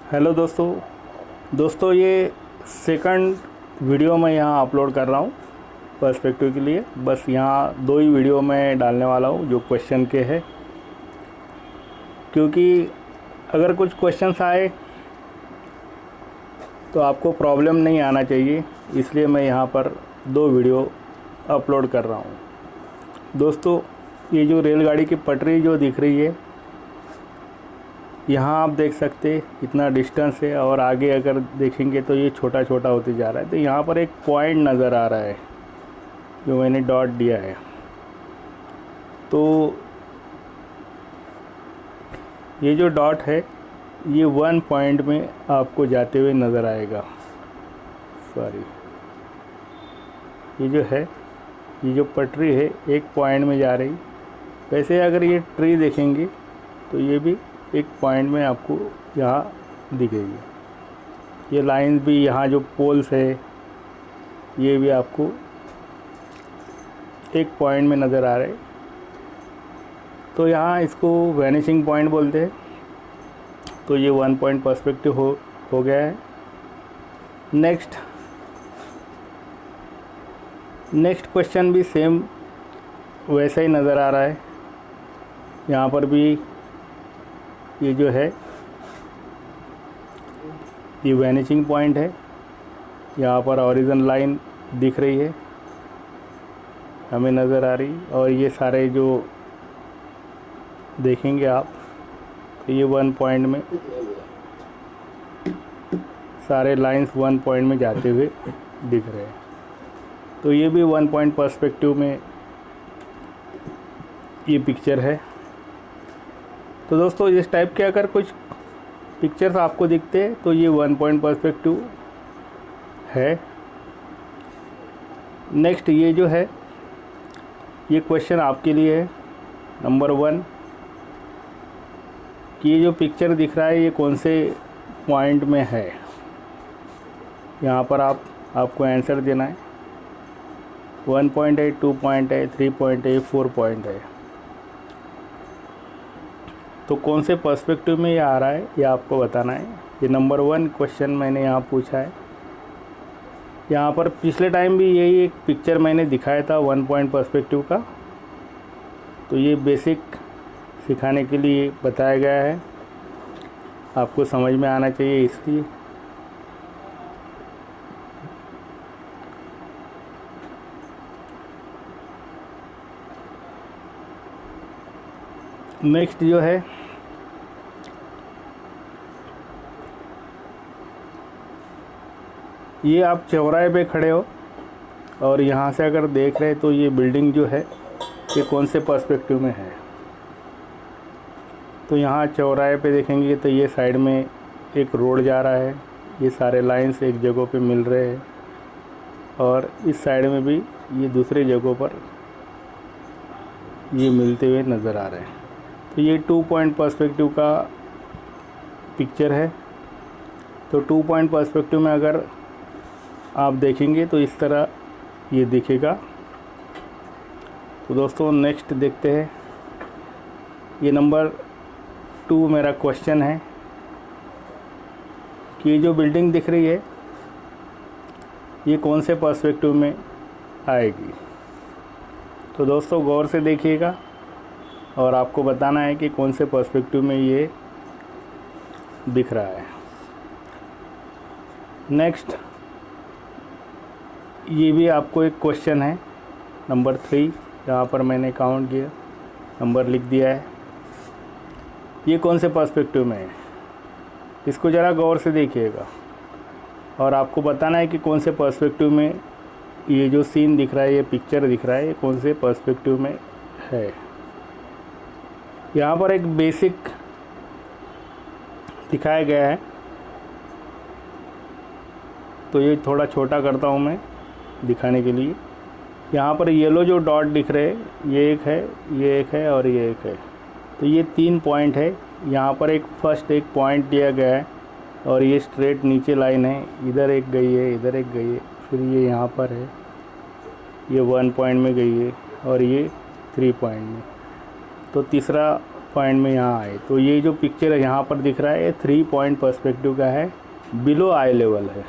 Hello दोस्तों ये second video मैं यहाँ अपलोड कर रहा हूँ पर्सपेक्टिव के लिए। बस यहाँ दो ही वीडियो मैं डालने वाला हूँ जो क्वेश्चन के है, क्योंकि अगर कुछ क्वेश्चंस आए तो आपको प्रॉब्लम नहीं आना चाहिए, इसलिए मैं यहाँ पर दो वीडियो अपलोड कर रहा हूँ। दोस्तों ये जो रेलगाड़ी की पटरी जो दिख रही है, यहाँ आप देख सकते इतना डिस्टेंस है और आगे अगर देखेंगे तो ये छोटा छोटा होते जा रहा है। तो यहाँ पर एक पॉइंट नज़र आ रहा है जो मैंने डॉट दिया है। तो ये जो डॉट है ये 1 पॉइंट में आपको जाते हुए नज़र आएगा। ये जो है, ये जो पटरी है एक पॉइंट में जा रही। वैसे अगर ये ट्री देखेंगे तो ये भी एक पॉइंट में आपको यहाँ दिखेगी। ये लाइंस भी, यहाँ जो पोल्स है ये भी आपको एक पॉइंट में नज़र आ रहे। तो यहाँ इसको वैनिशिंग पॉइंट बोलते हैं। तो ये 1 पॉइंट पर्सपेक्टिव हो गया है। नेक्स्ट क्वेश्चन भी सेम वैसा ही नज़र आ रहा है। यहाँ पर भी ये जो है ये वैनिशिंग पॉइंट है। यहाँ पर ऑरिजिन लाइन दिख रही है, हमें नज़र आ रही। और ये सारे जो देखेंगे आप तो ये 1 पॉइंट में सारे लाइंस 1 पॉइंट में जाते हुए दिख रहे हैं। तो ये भी 1 पॉइंट पर्सपेक्टिव में ये पिक्चर है। तो दोस्तों इस टाइप के अगर कुछ पिक्चर्स आपको दिखते हैं तो ये 1 पॉइंट पर्सपेक्टिव है। नेक्स्ट ये जो है, ये क्वेश्चन आपके लिए है नंबर 1 कि ये जो पिक्चर दिख रहा है ये कौन से पॉइंट में है। यहाँ पर आपको आंसर देना है। 1 पॉइंट है, 2 पॉइंट है, 3 पॉइंट है, 4 पॉइंट है। तो कौन से पर्सपेक्टिव में ये आ रहा है ये आपको बताना है। ये नंबर 1 क्वेश्चन मैंने यहाँ पूछा है। यहाँ पर पिछले टाइम भी यही एक पिक्चर मैंने दिखाया था 1 पॉइंट पर्सपेक्टिव का। तो ये बेसिक सिखाने के लिए बताया गया है, आपको समझ में आना चाहिए इसलिए। नेक्स्ट जो है, ये आप चौराहे पे खड़े हो और यहाँ से अगर देख रहे तो ये बिल्डिंग जो है ये कौन से पर्सपेक्टिव में है। तो यहाँ चौराहे पे देखेंगे तो ये साइड में एक रोड जा रहा है, ये सारे लाइंस एक जगह पे मिल रहे हैं और इस साइड में भी ये दूसरे जगहों पर ये मिलते हुए नज़र आ रहे हैं। तो ये 2 पॉइंट पर्सपेक्टिव का पिक्चर है। तो 2 पॉइंट पर्सपेक्टिव में अगर आप देखेंगे तो इस तरह ये दिखेगा। तो दोस्तों नेक्स्ट देखते हैं। ये नंबर 2 मेरा क्वेश्चन है कि ये जो बिल्डिंग दिख रही है ये कौन से पर्सपेक्टिव में आएगी। तो दोस्तों गौर से देखिएगा और आपको बताना है कि कौन से पर्सपेक्टिव में ये दिख रहा है। नेक्स्ट ये भी आपको एक क्वेश्चन है नंबर 3, यहाँ पर मैंने काउंट किया, नंबर लिख दिया है। ये कौन से पर्सपेक्टिव में है, इसको ज़रा गौर से देखिएगा और आपको बताना है कि कौन से पर्सपेक्टिव में ये जो सीन दिख रहा है, ये पिक्चर दिख रहा है, ये कौन से पर्सपेक्टिव में है। यहाँ पर एक बेसिक दिखाया गया है। तो ये थोड़ा छोटा करता हूँ मैं दिखाने के लिए। यहाँ पर येलो जो डॉट दिख रहे हैं ये एक है, ये एक है और ये एक है। तो ये 3 पॉइंट है। यहाँ पर एक पॉइंट दिया गया है और ये स्ट्रेट नीचे लाइन है, इधर एक गई है, इधर एक गई है, फिर ये यहाँ पर है, ये 1 पॉइंट में गई है और ये 3 पॉइंट में। तो तीसरा पॉइंट में यहाँ आए। तो ये जो पिक्चर है यहाँ पर दिख रहा है ये 3 पॉइंट पर्सपेक्टिव का है, बिलो आई लेवल है।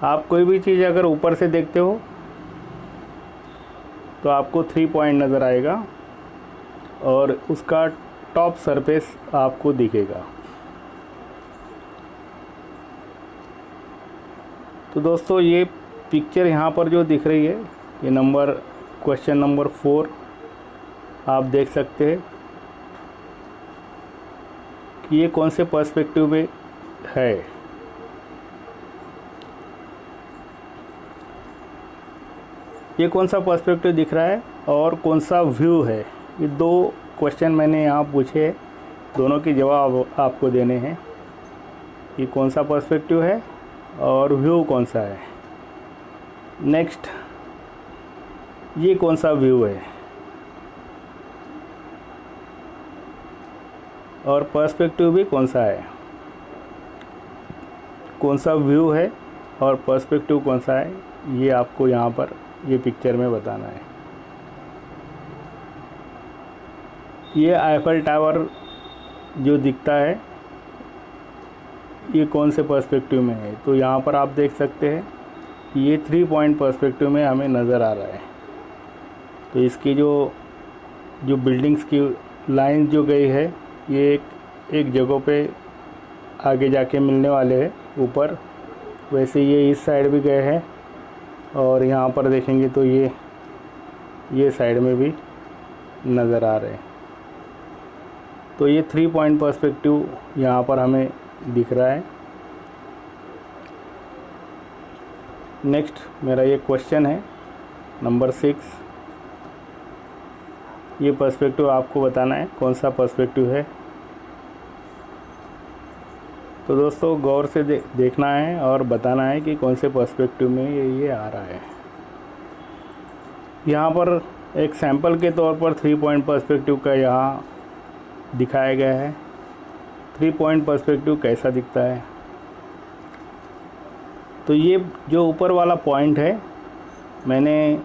आप कोई भी चीज़ अगर ऊपर से देखते हो तो आपको 3 पॉइंट नज़र आएगा और उसका टॉप सरफेस आपको दिखेगा। तो दोस्तों ये पिक्चर यहाँ पर जो दिख रही है ये क्वेश्चन नंबर 4 आप देख सकते हैं कि ये कौन से पर्सपेक्टिव में है। ये कौन सा पर्सपेक्टिव दिख रहा है और कौन सा व्यू है। ये 2 क्वेश्चन मैंने यहाँ पूछे, दोनों के जवाब आपको देने हैं। ये कौन सा पर्सपेक्टिव है और व्यू कौन सा है। नेक्स्ट, ये कौन सा व्यू है और पर्सपेक्टिव भी कौन सा है। कौन सा व्यू है और पर्सपेक्टिव कौन सा है ये आपको यहाँ पर ये पिक्चर में बताना है। ये आईफल टावर जो दिखता है ये कौन से पर्सपेक्टिव में है। तो यहाँ पर आप देख सकते हैं कि ये 3 पॉइंट पर्सपेक्टिव में हमें नज़र आ रहा है। तो इसकी जो बिल्डिंग्स की लाइन जो गई है ये एक जगह पे आगे जाके मिलने वाले हैं ऊपर। वैसे ये इस साइड भी गए हैं और यहाँ पर देखेंगे तो ये साइड में भी नज़र आ रहे हैं। तो ये 3 पॉइंट पर्सपेक्टिव यहाँ पर हमें दिख रहा है। नेक्स्ट मेरा ये क्वेश्चन है नंबर 6। ये पर्सपेक्टिव आपको बताना है कौन सा पर्सपेक्टिव है। तो दोस्तों गौर से देखना है और बताना है कि कौन से पर्सपेक्टिव में ये आ रहा है। यहाँ पर एक सैंपल के तौर पर 3 पॉइंट पर्सपेक्टिव का यहाँ दिखाया गया है। 3 पॉइंट पर्सपेक्टिव कैसा दिखता है। तो ये जो ऊपर वाला पॉइंट है मैंने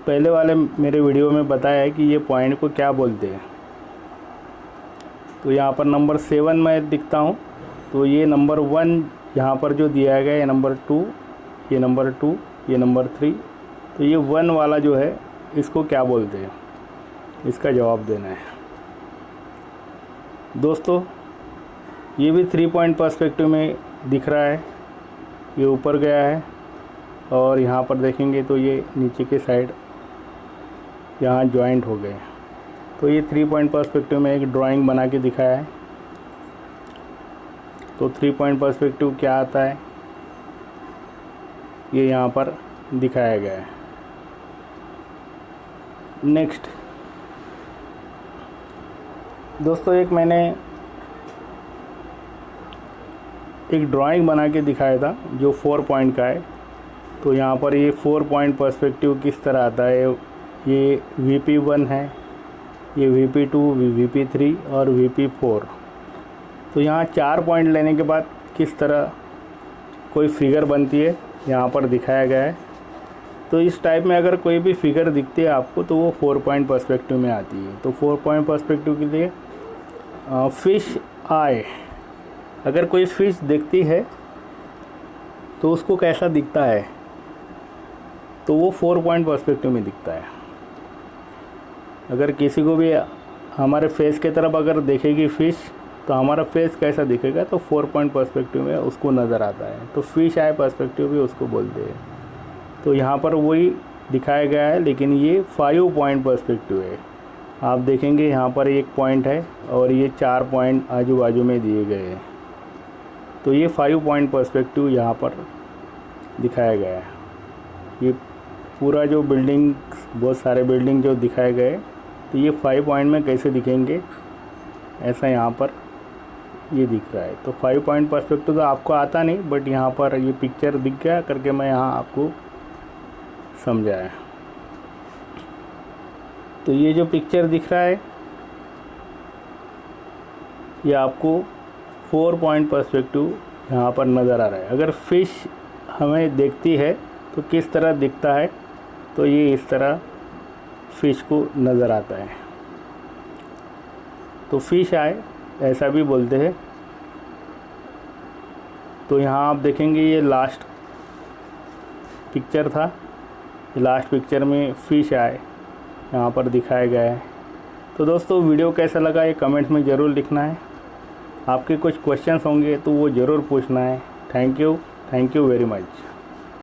पहले वाले मेरे वीडियो में बताया है कि ये पॉइंट को क्या बोलते हैं। तो यहाँ पर नंबर 7 में दिखता हूँ। तो ये नंबर 1 यहाँ पर जो दिया गया है, नंबर 2, ये नंबर 2, ये नंबर 3। तो ये 1 वाला जो है इसको क्या बोलते हैं, इसका जवाब देना है। दोस्तों ये भी 3 पॉइंट पर्सपेक्टिव में दिख रहा है। ये ऊपर गया है और यहाँ पर देखेंगे तो ये नीचे के साइड यहाँ जॉइंट हो गए। तो ये 3 पॉइंट पर्सपेक्टिव में एक ड्राइंग बना के दिखाया है। तो 3 पॉइंट पर्सपेक्टिव क्या आता है ये यहाँ पर दिखाया गया है। नेक्स्ट दोस्तों मैंने एक ड्राइंग बना के दिखाया था जो 4 पॉइंट का है। तो यहाँ पर ये 4 पॉइंट पर्सपेक्टिव किस तरह आता है। ये VP1 है, ये VP2, VP3 और VP4। तो यहाँ 4 पॉइंट लेने के बाद किस तरह कोई फिगर बनती है यहाँ पर दिखाया गया है। तो इस टाइप में अगर कोई भी फिगर दिखती है आपको तो वो 4 पॉइंट पर्सपेक्टिव में आती है। तो 4 पॉइंट पर्सपेक्टिव के लिए फिश आई, अगर कोई फिश दिखती है तो उसको कैसा दिखता है, तो वो 4 पॉइंट पर्सपेक्टिव में दिखता है। अगर किसी को भी हमारे फेस की तरफ अगर देखेगी फ़िश तो हमारा फेस कैसा दिखेगा, तो 4 पॉइंट पर्सपेक्टिव में उसको नज़र आता है। तो फिश आई पर्सपेक्टिव भी उसको बोलते हैं। तो यहाँ पर वही दिखाया गया है, लेकिन ये 5 पॉइंट पर्सपेक्टिव है। आप देखेंगे यहाँ पर 1 पॉइंट है और ये 4 पॉइंट आजू बाजू में दिए गए हैं। तो ये 5 पॉइंट पर्सपेक्टिव यहाँ पर दिखाया गया है। ये पूरा जो बिल्डिंग, बहुत सारे बिल्डिंग जो दिखाए गए, तो ये 5 पॉइंट में कैसे दिखेंगे ऐसा यहाँ पर ये दिख रहा है। तो 5 पॉइंट पर्सपेक्टिव तो आपको आता नहीं, बट यहाँ पर ये पिक्चर दिख गया करके मैं यहाँ आपको समझाया। तो ये जो पिक्चर दिख रहा है ये आपको 4 पॉइंट पर्सपेक्टिव यहाँ पर नज़र आ रहा है। अगर फ़िश हमें देखती है तो किस तरह दिखता है, तो ये इस तरह फ़िश को नज़र आता है। तो फिश आए ऐसा भी बोलते हैं। तो यहाँ आप देखेंगे ये लास्ट पिक्चर था, लास्ट पिक्चर में फिश आए यहाँ पर दिखाया गया है। तो दोस्तों वीडियो कैसा लगा ये कमेंट्स में ज़रूर लिखना है। आपके कुछ क्वेश्चंस होंगे तो वो ज़रूर पूछना है। Thank you very much.